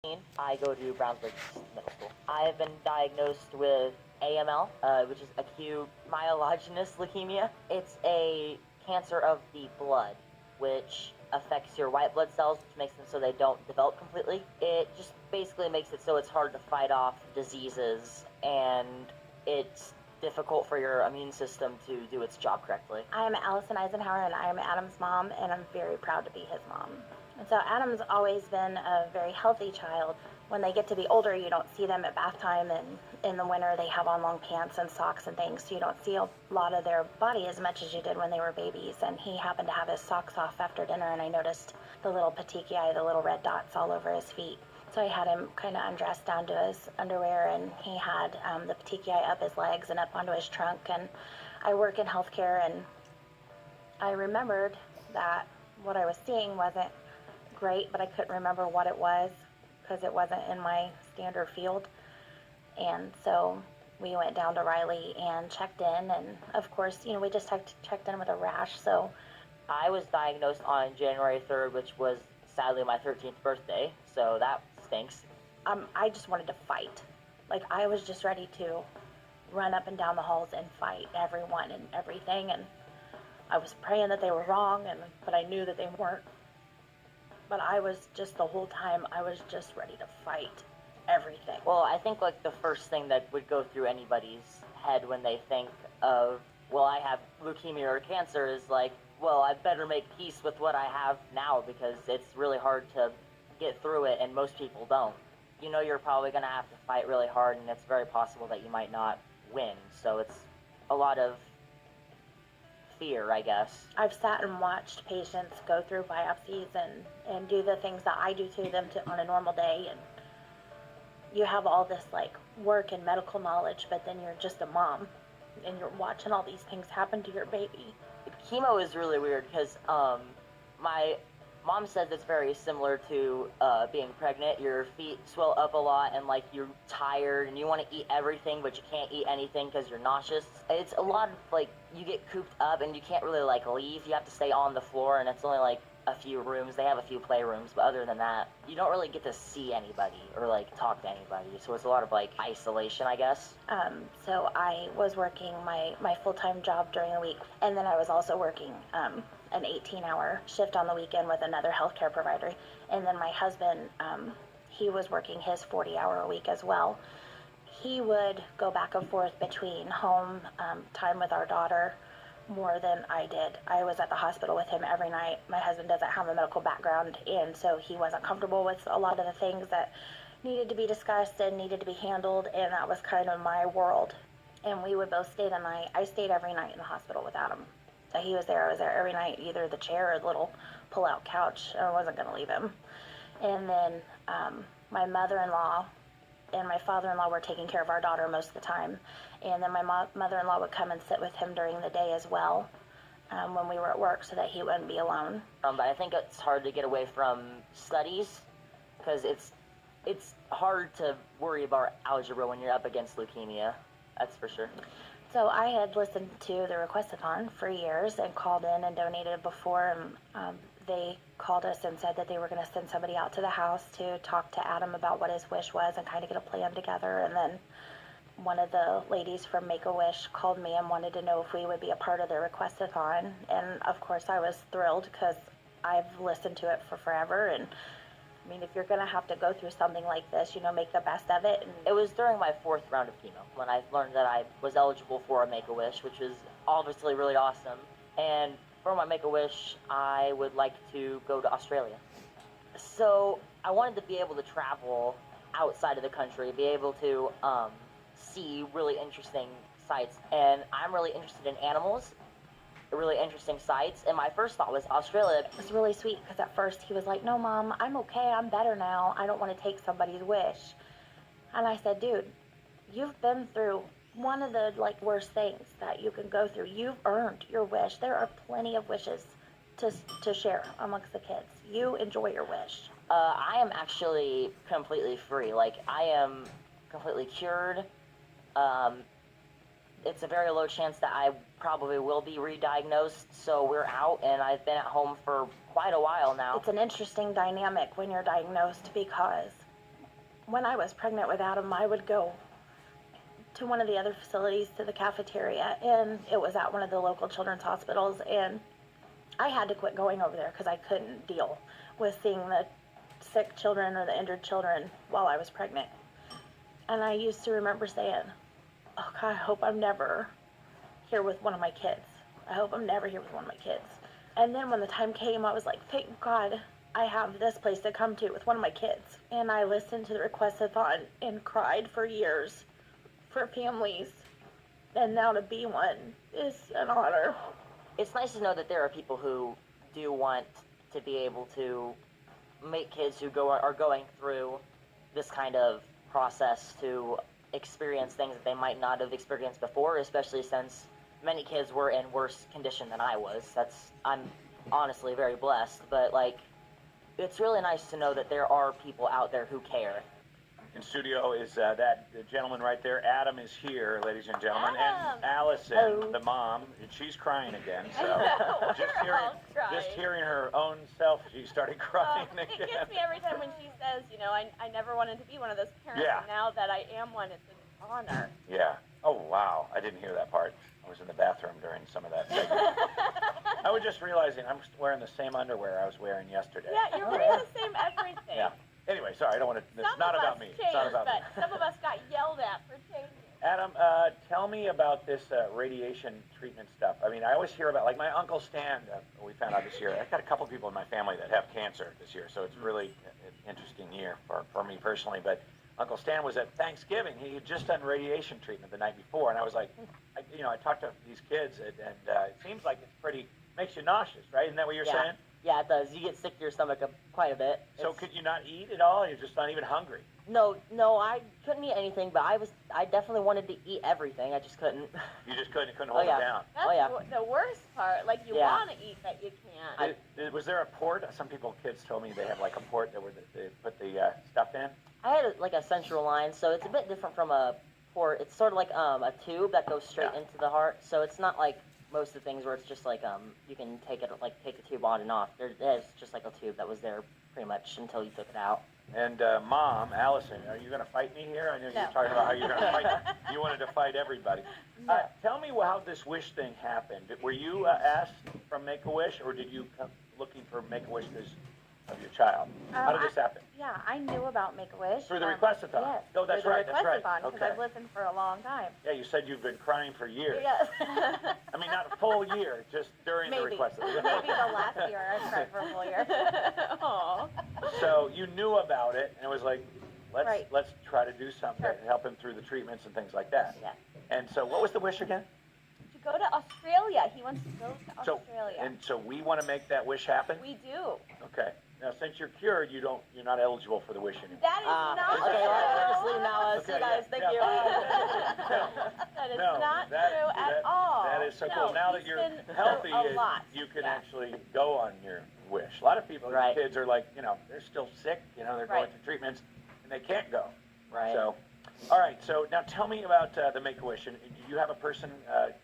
I go to Brownsburg Middle School. I have been diagnosed with AML, which is acute myelogenous leukemia. It's a cancer of the blood, which affects your white blood cells, which makes them so they don't develop completely. It just basically makes it so it's hard to fight off diseases, and it's difficult for your immune system to do its job correctly. I'm Allison Eisenhower, and I'm Adam's mom, and I'm very proud to be his mom. And so Adam's always been a very healthy child. When they get to be older, you don't see them at bath time, and in the winter they have on long pants and socks and things, so you don't see a lot of their body as much as you did when they were babies. And he happened to have his socks off after dinner, and I noticed the little petechiae, the little red dots all over his feet. So I had him kind of undressed down to his underwear, and he had the petechiae up his legs and up onto his trunk. And I work in healthcare, and I remembered that what I was seeing wasn't great, but I couldn't remember what it was because it wasn't in my standard field. And so we went down to Riley and checked in, and of course, we just checked in with a rash. So I was diagnosed on January 3rd, which was sadly my 13th birthday, so that stinks. I just wanted to fight. Like, I was just ready to run up and down the halls and fight everyone and everything, and I was praying that they were wrong, but I knew that they weren't. But I was just, the whole time, I was just ready to fight everything. Well, I think like the first thing that would go through anybody's head when they think of, well, I have leukemia or cancer is like, well, I better make peace with what I have now because it's really hard to get through it, and most people don't. You know you're probably going to have to fight really hard, and it's very possible that you might not win. So it's a lot of fear, I guess. I've sat and watched patients go through biopsies and do the things that I do to them on a normal day, and you have all this like work and medical knowledge, but then you're just a mom and you're watching all these things happen to your baby. Chemo is really weird because my mom says it's very similar to being pregnant. Your feet swell up a lot, and like you're tired, and you want to eat everything, but you can't eat anything because you're nauseous. It's a lot of like you get cooped up, and you can't really like leave. You have to stay on the floor, and it's only like a few rooms. They have a few playrooms, but other than that, you don't really get to see anybody or like talk to anybody. So it's a lot of like isolation, I guess. So I was working my full-time job during the week, and then I was also working an 18-hour shift on the weekend with another healthcare provider. And then my husband, he was working his 40-hour a week as well. He would go back and forth between home time with our daughter more than I did. I was at the hospital with him every night. My husband doesn't have a medical background, and so he wasn't comfortable with a lot of the things that needed to be discussed and needed to be handled, and that was kind of my world. And we would both stay the night. I stayed every night in the hospital without him. So he was there, I was there every night, either the chair or the little pull-out couch. I wasn't going to leave him. And then my mother-in-law and my father-in-law were taking care of our daughter most of the time. And then my mother-in-law would come and sit with him during the day as well when we were at work so that he wouldn't be alone. But I think it's hard to get away from studies because it's hard to worry about algebra when you're up against leukemia. That's for sure. So I had listened to the Requestathon for years and called in and donated before, and they called us and said that they were going to send somebody out to the house to talk to Adam about what his wish was and kind of get a plan together. And then one of the ladies from Make-A-Wish called me and wanted to know if we would be a part of the Requestathon. And of course I was thrilled because I've listened to it for forever. And I mean, if you're going to have to go through something like this, make the best of it. And it was during my 4th round of chemo when I learned that I was eligible for a Make-A-Wish, which was obviously really awesome. And for my Make-A-Wish, I would like to go to Australia. So I wanted to be able to travel outside of the country, be able to see really interesting sights. And I'm really interested in animals, really interesting sights, and my first thought was Australia. It was really sweet because at first he was like, "No, Mom, I'm okay, I'm better now. I don't want to take somebody's wish." And I said, "Dude, you've been through one of the worst things that you can go through. You've earned your wish. There are plenty of wishes to share amongst the kids. You enjoy your wish." I am actually completely free. Like, I am completely cured. It's a very low chance that I probably will be re-diagnosed, so we're out, and I've been at home for quite a while now. It's an interesting dynamic when you're diagnosed because when I was pregnant with Adam, I would go to one of the other facilities, to the cafeteria, and it was at one of the local children's hospitals, and I had to quit going over there because I couldn't deal with seeing the sick children or the injured children while I was pregnant. And I used to remember saying, oh God, I hope I'm never here with one of my kids. I hope I'm never here with one of my kids. And then when the time came, I was like, thank God I have this place to come to with one of my kids. And I listened to the request-a-thon and cried for years for families. And now to be one is an honor. It's nice to know that there are people who do want to be able to make kids who are going through this kind of process to experience things that they might not have experienced before, especially since many kids were in worse condition than I was. I'm honestly very blessed, but like, it's really nice to know that there are people out there who care. In studio is that the gentleman right there. Adam is here, ladies and gentlemen, Adam. and Allison, Hello. the mom, and she's crying again. So know, just we're hearing, all crying. just hearing her own self, she started crying It again. gets me every time when she says, you know, I never wanted to be one of those parents, Yeah. and now that I am one, it's an honor. Yeah. Oh wow, I didn't hear that part. I was in the bathroom during some of that segment. I was just realizing I'm wearing the same underwear I was wearing yesterday. Yeah, you're wearing the same everything. Yeah. Anyway, sorry, I don't want to. It's Some not of about us me. changed, It's not about but me. some of us got yelled at for changing. Adam, tell me about this radiation treatment stuff. I mean, I always hear about, like my Uncle Stan, we found out this year. I've got a couple people in my family that have cancer this year, so it's really an interesting year for me personally. But Uncle Stan was at Thanksgiving. He had just done radiation treatment the night before, and I was like, I talked to these kids, and it seems like it's makes you nauseous, right? Isn't that what you're Yeah. saying? Yeah, it does. You get sick to your stomach quite a bit. So could you not eat at all? You're just not even hungry. No, I couldn't eat anything, but I definitely wanted to eat everything. I just couldn't. You just couldn't Oh, hold yeah. it down. That's Oh, yeah. the worst part. Like, you Yeah. want to eat, but you can't. Was there a port? Some kids told me they have like a port that they put the stuff in. I had like a central line, so it's a bit different from a port. It's sort of like a tube that goes straight Yeah. into the heart. So it's not like most of the things where it's just like you can take the tube on and off. There's just like a tube that was there pretty much until you took it out. And Mom, Allison, are you going to fight me here? I know you No. were talking about how you're going to fight. You wanted to fight everybody. No. Tell me how this wish thing happened. Were you asked from Make-A-Wish, or did you come looking for Make-A-Wish because of your child? How did this happen? Yeah, I knew about Make-A-Wish. Through the request-a-thon? Yes. Oh, that's through the right, that's right. request-a-thon, because Okay. I've listened for a long time. Yeah, you said you've been crying for years. Yes. I mean, not a full year, just during the Maybe. request. Maybe the last year I cried for a full year. Aw. So you knew about it, and it was like, Right. let's try to do something Sure. to help him through the treatments and things like that. Yeah. And so, what was the wish again? To go to Australia. He wants to go to So, Australia. and so we want to make that wish happen. We do. Okay. Now, since you're cured, you're not eligible for the wish anymore. That is not Okay, well, we're just true. leaving now. See you Okay, guys. yeah, Thank you. That is No, not that- true at that- all. That is so No, cool. Now that he's you're been healthy, through a lot. you can Yeah. actually go on your wish. A lot of people, Right. kids are like, they're still sick. They're going Right. through treatments, and they can't go. Right. So, all right. So now tell me about the Make-A-Wish. And do you have a person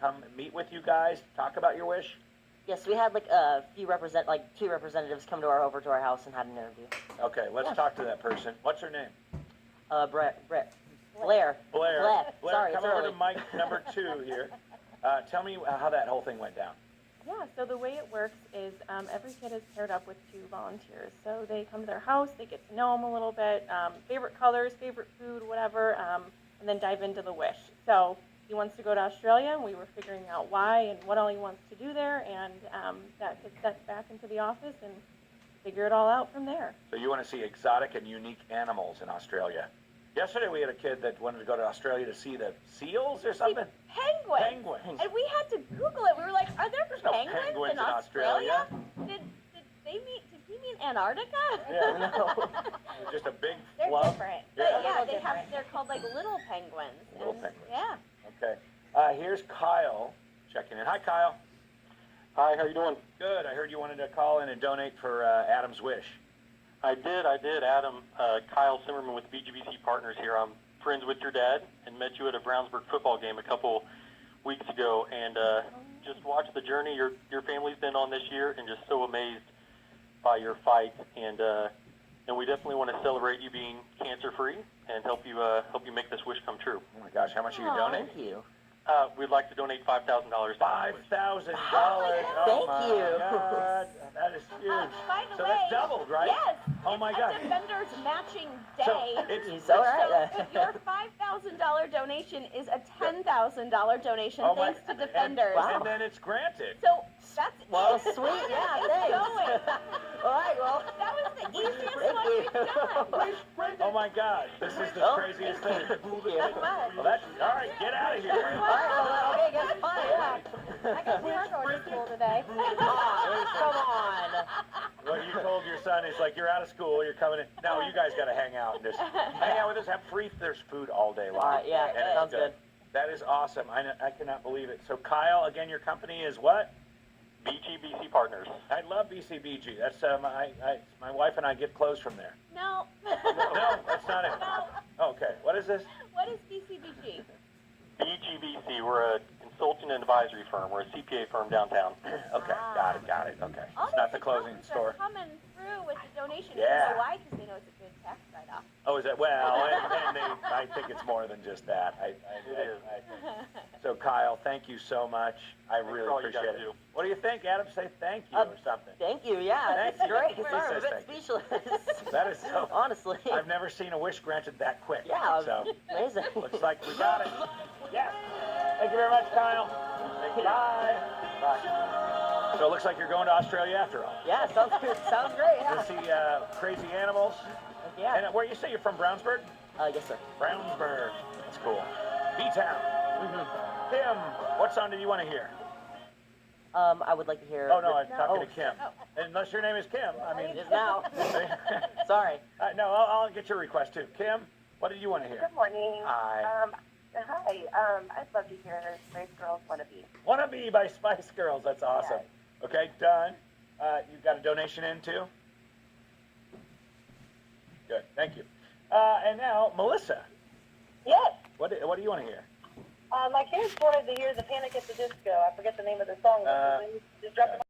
come meet with you guys, talk about your wish? Yes, we had like two representatives come over to our house and had an interview. Okay, let's Yeah. talk to that person. What's her name? Blair. Blair. Blair. Sorry, come it's over early. to mic number 2 here. Tell me how that whole thing went down. Yeah, so the way it works is every kid is paired up with 2 volunteers. So they come to their house, they get to know them a little bit, favorite colors, favorite food, whatever, and then dive into the wish. So he wants to go to Australia, and we were figuring out why and what all he wants to do there, and that gets sent back into the office and figure it all out from there. So you want to see exotic and unique animals in Australia. Yesterday we had a kid that wanted to go to Australia to see the seals or something. Penguins. Penguins. And we had to Google it. We were like, are there There's no penguins in Australia. Did he mean Antarctica? Yeah, no. Just a big They're fluff. different. Yeah. But yeah, They're different. they're called like little penguins. Little And, penguins. Yeah. Okay. Here's Kyle checking in. Hi, Kyle. Hi, how you doing? Good. I heard you wanted to call in and donate for Adam's wish. I did. Adam, Kyle Simmerman with BGBC Partners here. I'm friends with your dad and met you at a Brownsburg football game a couple weeks ago, and just watched the journey your family's been on this year, and just so amazed by your fight and and we definitely want to celebrate you being cancer-free and help you make this wish come true. Oh my gosh, how much are you Oh, donating? thank you. We'd like to donate $5,000. $5,000. Thank my you. God. That is huge. By the So way, that's doubled, right? Yes. Oh my it's God. a Defenders matching So day. it's All right. So your $5,000 donation is a $10,000 donation oh my, thanks to Defenders. And then it's granted. So that's Well, it. sweet. Yeah, It's thanks. going. All right, well. That was the easiest Thank one you. we've done. Oh my God, this is the Oh. craziest thing. Thank you. Well, that's all right. Get out of here. All right, well, okay, guess fine. Yeah. I got my going to school today. Come on. What you told your son is like, you're out of school, you're coming in. No, you guys got to hang out and just hang out with us. Have free. There's food all day long. All right, yeah, And it's sounds good. That is awesome. I cannot believe it. So Kyle, again, your company is what? BGBC Partners. I love BCBG. That's my wife and I get clothes from there. No. No, that's not it. No. Okay, what is this? What is BCBG? BGBC, we're a consulting and advisory firm. We're a CPA firm downtown. Okay, got it. Okay, All it's not these the clothing accountants store. are coming through with the donation. Yeah. You know why? Because they know it's a good tax write-off. Oh, is it? Well, I think it's more than just that. It is. So Kyle, thank you so much. I Thanks really for all you appreciate guys it. do. What do you think, Adam? Say thank you Uh, or something. Thank you. Yeah, Thank that's you. great. He Sorry, I'm a says bit thank you. speechless. That is so. Honestly. I've never seen a wish granted that quick. Yeah, So amazing. looks like we got it. Yes. Thank you very much, Kyle. Bye. Bye. So it looks like you're going to Australia after all. Yeah, sounds good. Sounds great. To Yeah. see crazy animals. Yeah. And where you say you're from, Brownsburg? Yes, sir. Brownsburg. That's cool. B-Town. Mm-hmm. Kim, what song did you want to hear? I would like to hear. Oh, no, I'm talking Oh. to Kim. Unless your name is Kim. I mean, It is now. Sorry. no, I'll get your request too. Kim, what did you want to hear? Good morning. Hi. Hi. I'd love to hear Spice Girls Wanna Be. Wanna Be by Spice Girls. That's awesome. Okay, done. You've got a donation in too? Good, thank you. And now, Melissa, Yes. what do you want to hear? My kids wanted to hear the Panic at the Disco. I forget the name of the song. Just drop it